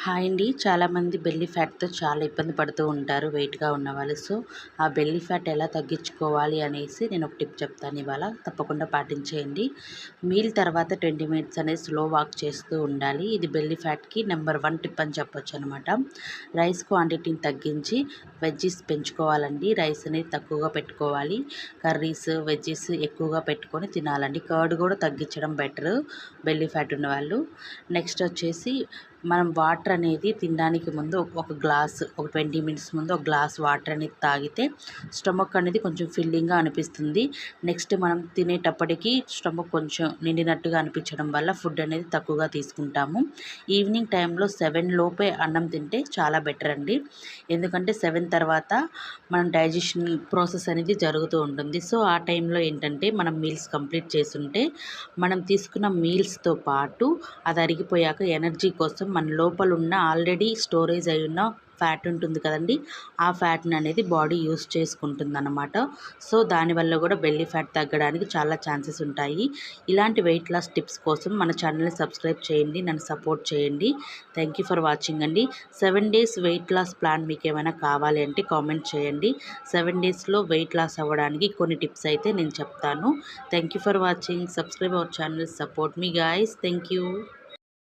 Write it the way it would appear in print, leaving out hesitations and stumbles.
Hi అండి. చాలామంది belly ఫ్యాట్‌తో చాలా ఇబ్బంది పడుతూ ఉంటారు వెయిట్‌గా ఉన్నవాళ్ళు. సో, ఆ బెల్లీ ఫ్యాట్ ఎలా తగ్గించుకోవాలి అనేసి నేను ఒక టిప్ చెప్తాను ఇవాళ. తప్పకుండా పాటించేయండి. మీల్ తర్వాత 20 మినిట్స్ అనేది స్లో వాక్ చేస్తూ ఉండాలి. ఇది బెల్లీ ఫ్యాట్‌కి నెంబర్ 1 టిప్ అని చెప్పొచ్చనమాట. రైస్ క్వాంటిటీని తగ్గించి వెజ్జీస్ పెంచుకోవాలండి. రైస్ అనేది తక్కువగా పెట్టుకోవాలి. కర్రీస్, వెజ్జీస్ ఎక్కువగా పెట్టుకొని తినాలండి. కర్డ్ కూడా తగ్గించడం బెటరు బెల్లీ ఫ్యాట్ ఉన్నవాళ్ళు. నెక్స్ట్ వచ్చేసి మనం వాటర్ అనేది తినడానికి ముందు ఒక గ్లాస్ ఒక 20 మినిట్స్ ముందు ఒక గ్లాస్ వాటర్ అనేది తాగితే స్టమక్ అనేది కొంచెం ఫిల్లింగ్గా అనిపిస్తుంది. నెక్స్ట్ మనం తినేటప్పటికి స్టమక్ కొంచెం నిండినట్టుగా అనిపించడం వల్ల ఫుడ్ అనేది తక్కువగా తీసుకుంటాము. ఈవినింగ్ టైంలో 7 లోపే అన్నం తింటే చాలా బెటర్ అండి. ఎందుకంటే 7 తర్వాత మనం డైజెషన్ ప్రాసెస్ అనేది జరుగుతూ ఉంటుంది. సో ఆ టైంలో ఏంటంటే మనం మీల్స్ కంప్లీట్ చేసుంటే మనం తీసుకున్న మీల్స్తో పాటు అది అరిగిపోయాక ఎనర్జీ కోసం మన లోపల ఉన్న ఆల్రెడీ స్టోరేజ్ అయి ఉన్న ఫ్యాట్ ఉంటుంది కదండి, ఆ ఫ్యాట్ని అనేది బాడీ యూస్ చేసుకుంటుంది అనమాట. సో దానివల్ల కూడా బెల్లీ ఫ్యాట్ తగ్గడానికి చాలా ఛాన్సెస్ ఉంటాయి. ఇలాంటి వెయిట్ లాస్ టిప్స్ కోసం మన ఛానల్ని సబ్స్క్రైబ్ చేయండి, నన్ను సపోర్ట్ చేయండి. థ్యాంక్ యూ ఫర్ వాచింగ్ అండి. 7 డేస్ వెయిట్ లాస్ ప్లాన్ మీకు ఏమైనా కావాలి అంటే కామెంట్ చేయండి. 7 డేస్లో వెయిట్ లాస్ అవ్వడానికి కొన్ని టిప్స్ అయితే నేను చెప్తాను. Thank you for watching. Subscribe our channel, support me guys. Thank you.